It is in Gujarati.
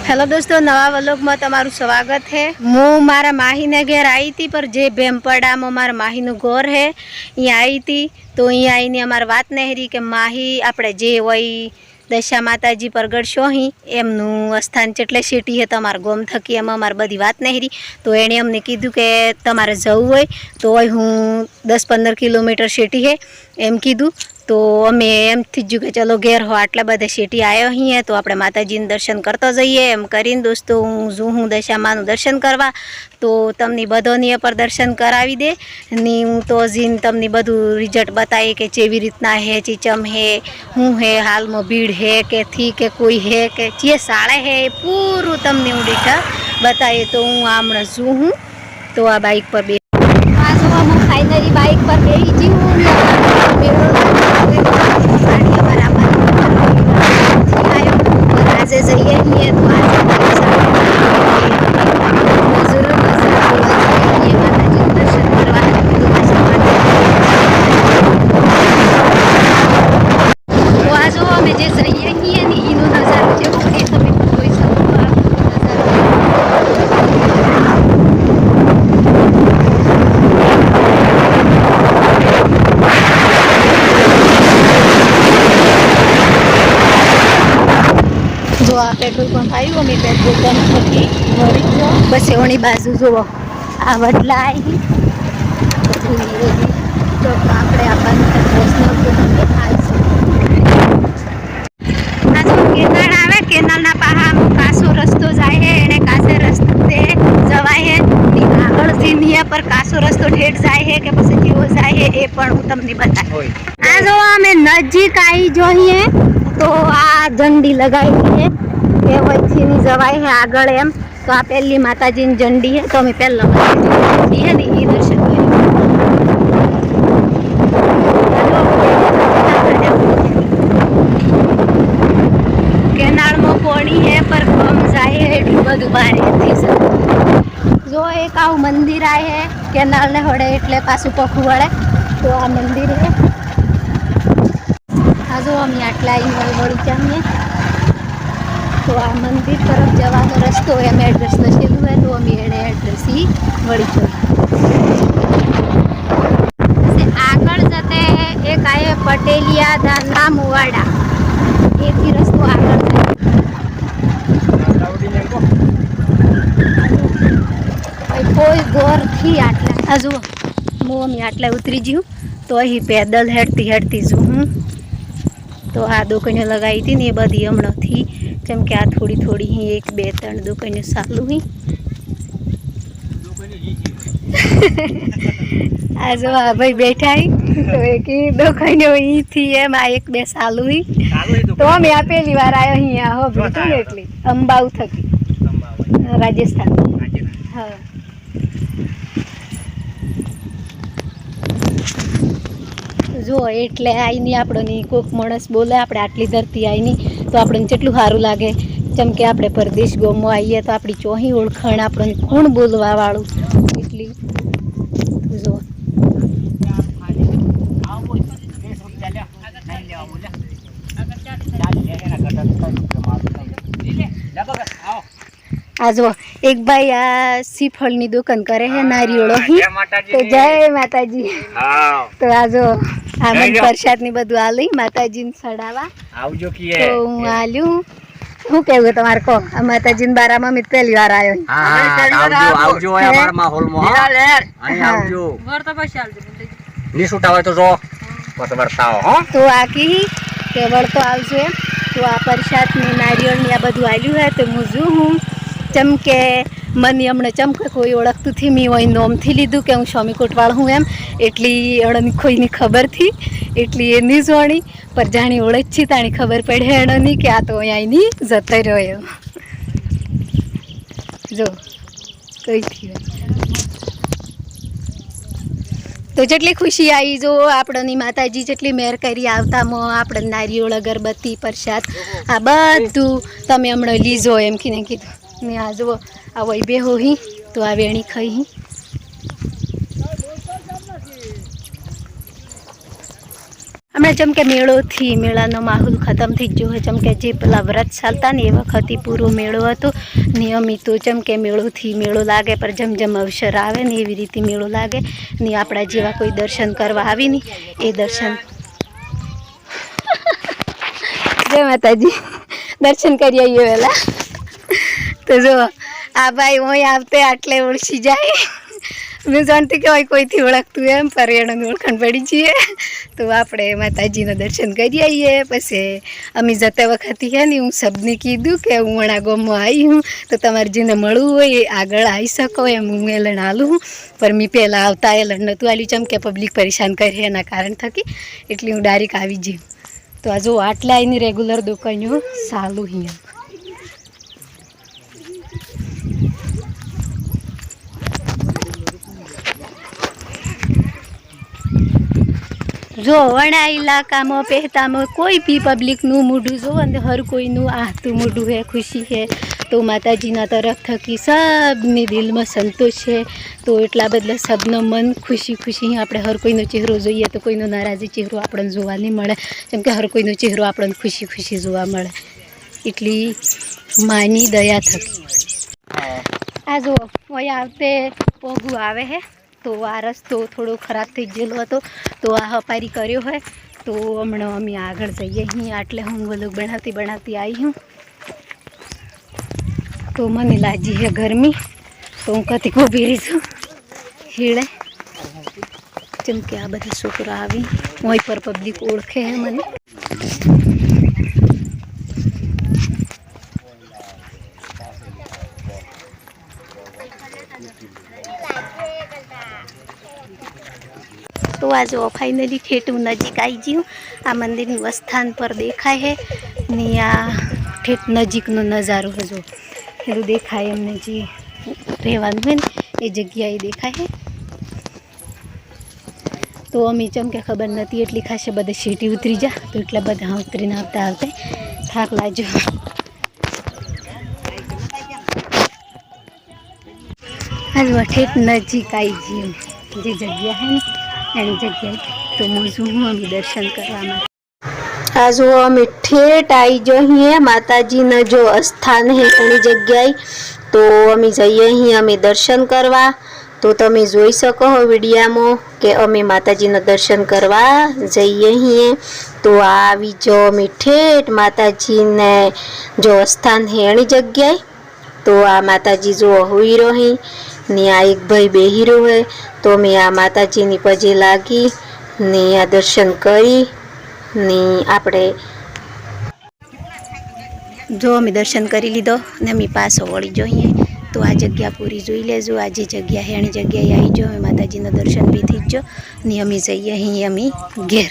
हेलो दोस्तों, नवा व्लॉग में तमारू स्वागत है। हूँ मारा माही ने घेर आई थी, पर जे भेमपड़ा में मारा माही नु घर है अँ आई थी। तो अँ आईने अमार बात नहरी कि माही आपणे जे वही दशा माताजी प्रगटशो ही एमनु स्थान चेटले सीटी है तमार गोम थकी एम अमार बधी बात नहरी। तो एणे अमने कीधुं के तमारे जवुं होय तो हूँ 10-15 किलोमीटर सीटी है एम कीधुं। तो अमे एम थी जू के चलो घेर हो आटला बधा सीटी आयो ही है तो आपणे माताजी दर्शन करता जाइए एम करीने दोस्तों हूँ जू हूँ दशा मानु दर्शन करवा। तो तमनी बधोनी पर दर्शन करावी दे नी हूँ तो हजी तमनी बधु रिजल्ट बताई के चेवी रीतना है, चीचम है, हूँ है, हाल में भीड़ है के थी के कोई है के चे साड़े है, पूरू तमनी हूँ डीठा बताए। तो हूँ हमणे जू हूँ तो आ बाइक पर बे फाइनली बाइक पर बेही जी हूँ। आज जाइए ही तो दर्शन करवा तो आज अमे जे जाइए ही नजारो जेवो है तमे जोई सको। जो आ पेट्रोल पंप आयु अमे पेट्रोल पंप थकी वળી जो बस एवनी बाजू जो आ वडला आई तो આપણે આપણને પ્રશ્ન પૂછે આ જો કેનાલ આવે કેનાલના પાહા કાસો રસ્તો જાય હે એને કાસે રસ્તે જવાય હે આગળથી નિયા પર કાસો રસ્તો ઠેઠ જાય હે કે પછી કેવો જાય હે એ પણ હું તમને બતાવું। આ જો અમે નજીક આવી જોઈએ तो आ झंडी लगाई है के वही नहीं जवाय है आगळ एम। तो आ पहली माताजी की झंडी है तो अमे पहला माताजी है ने दर्शन करें। केनाल में पानी है पर कम जाए है एटलू बधु भारे थी जो एक आव मंदिर आए है केनाल ने हड़े एटले पाछू पखू वळे। तो आ मंदिर है जो अमी आटला वळी जामीए तो आ मंदिर तरफ जवानो रस्तो एम एड्रेस लखेलू है तो अमी एने एड्रेस ही वळी आगळ जते एक आए पटेलिया धाना मुवाड़ा एक ही रस्तो आगळ कोई गोर थी आटला आजू मु अमी आटला उतरी जी हूँ तो अही पैदल हेडती हेडती जू हूँ। तो आ दुकानें लगाई थी ने बधी हमणा थी केम के आ थोड़ी थोड़ी ही 1-2-3 दुकानें चालू हुई। आज आ भाई बैठा ही तो एक ही दुकानें ही थी एम आ 1-2 चालू हुई। तो अमे आ पहली बार आया अहींया हो भेटू एटली अंबाऊ थकी राजस्थान। हाँ जो एटले आईनी आपणी कोक माणस बोले आपणे आटली धरती आईनी तो आपणे केटलुं सारूं लागे जेम के आपणे परदेश गाममां आवीए तो आपणी चोही ओळखाण आपणे कोण बोलवा वाळुं एटली जो आज एक भाई आ सीफळनी दुकान करे है नारियोळो ही तो जय माताजी। तो आज आमन प्रसाद ની બધું આલી માતાજીને ચડાવવા આવજો કીએ તો હું આલ્યું હું કેવું તમાર કો આ માતાજીને બારામાં મે પહેલી વાર આવ્યો। હા આવજો અમાર માહોલમાં અહીં આવજો વર્તા પછી આવજો ની છૂટાવે તો જો પત વર્તાઓ હો તો આકી કે વર્તો આવજો તો આ પ્રસાદની નારિયેળની આ બધું આલ્યું હે તો હું જો હું चमके मन हमने चमके कोई ओळखतुं थी मैं वही नोम थी लीधुं के हूँ स्वामी कोटवाड़ हूँ एम एटली अड़नी कोई खबर थी एटली ए नहीं जोणी पर जाणी ओळखी ताणी खबर पड़े अड़नी कि आ तो अहीं नहीं जतो रह्यो जो कई थी। तो जेटली खुशी आई जो आपणी माताजी जेटली मेहर करी आवता आपणे नारियोळ अगरबत्ती प्रसाद आ बधुं तमे हमणे लीजो एम कीने कीधुं ने आ जो आ वही बेहो ही तो आ वेणी खाई ही। હમણાં જેમ કે મેળોથી મેળાનો માહોલ ખતમ થઈ ગયો હોય, જેમ કે જે પેલા વ્રત ચાલતા ને એ વખતથી પૂરો મેળો હતો નિયમિત. તો જેમ કે મેળોથી મેળો લાગે, પણ જેમ જેમ અવસર આવે ને એવી રીતે મેળો લાગે ને આપણા જેવા કોઈ દર્શન કરવા આવી ને એ દર્શન જય માતાજી દર્શન કરી આવીએ વહેલા. તો જો આ ભાઈ હું આવતે આટલે ઓળખી જાય. મેં જાણતી કે કોઈથી ઓળખતું એમ પર એને ઓળખાણ પડી જઈએ. તો આપણે માતાજીના દર્શન કરી આવીએ. પછી અમે જતા વખતે હે ને હું સબને કીધું કે હું વણા ગામમાં આવી હું, તો તમારે જેને મળવું હોય એ આગળ આવી શકો એમ હું એલણ હાલું હું. પણ મેં પહેલાં આવતા એલણ નહોતું આલ્યું, જેમ કે પબ્લિક પરેશાન કરે એના કારણ થકી, એટલે હું ડાયરેક્ટ આવી જઈ. તો આ જો આટલા એની રેગ્યુલર દુકાનો ચાલુ અહીંયા. જો વણા ઇલાકામાં પહેતામાં કોઈ બી પબ્લિકનું મોઢું જોવો ને હર કોઈનું આહતું મોઢું હે, ખુશી હે. તો માતાજીના તરફ થકી સબની દિલમાં સંતોષ છે. તો એટલા બદલે સબનો મન ખુશી ખુશી આપણે હર કોઈનો ચહેરો જોઈએ તો કોઈનો નારાજી ચહેરો આપણને જોવા નહીં મળે, કેમ કે હર કોઈનો ચહેરો આપણને ખુશી ખુશી જોવા મળે. એટલી માની દયા થકી આ જો ઓય આવતે પોગું આવે હે. તો આ રસ્તો થોડો ખરાબ થઈ ગયેલો હતો, તો આ હપારી કર્યો હોય. તો હમણાં અમે આગળ જઈએ અહીં, આટલે હું બધું બનાવતી આવી હું. તો મને લાગી છે ગરમી, તો હું કથી ઊભી રહી છું હીળે. જેમ કે આ બધા છોકરા આવી હોય પર પબ્લિક ઓળખે હે મને. તો આ જો ફાઇનલી ખેટું નજીક આવી ગયું. આ મંદિરની વસ્થાન પર દેખાય હે ને આ ઠેઠ નજીકનો નજારો હજો એટલું દેખાય. એમને જે રહેવાનું હોય ને એ જગ્યાએ દેખાય હે. તો અમે જેમ કે ખબર નથી એટલી ખાસે બધા સીટી ઉતરી જા, તો એટલા બધા ઉતરીને આવતા થાક લાજો. હાલ ઠેઠ નજીક આવી ગયું જે જગ્યા હે ને એની જગ્યાએ. તો મોજું અમે દર્શન કરવા માટે આ જો અમે ઠેઠ આવી જઈએ માતાજીના જો સ્થાન હે એની જગ્યાએ. તો અમે જઈએ અહીં અમે દર્શન કરવા. તો તમે જોઈ શકો હો વિડીયામાં કે અમે માતાજીના દર્શન કરવા જઈએ અહીં. તો આવી જો અમે ઠેઠ માતાજીને જો સ્થાન હે એની જગ્યાએ. તો આ માતાજી જો હોઈ રહી ને આ એક ભાઈ બેહી રહ્યો હોય. તો અમે આ માતાજીની પગે લાગી ને આ દર્શન કરી ને આપણે જો અમે દર્શન કરી લીધો ને અમે પાછો વળી જોઈએ. તો આ જગ્યા પૂરી જોઈ લેજો. આ જે જગ્યા છે એની જગ્યાએ આવી જાઓ. અમે માતાજીના દર્શન બી થઈ જ ને અમે જઈએ અહીં અમે ઘેર.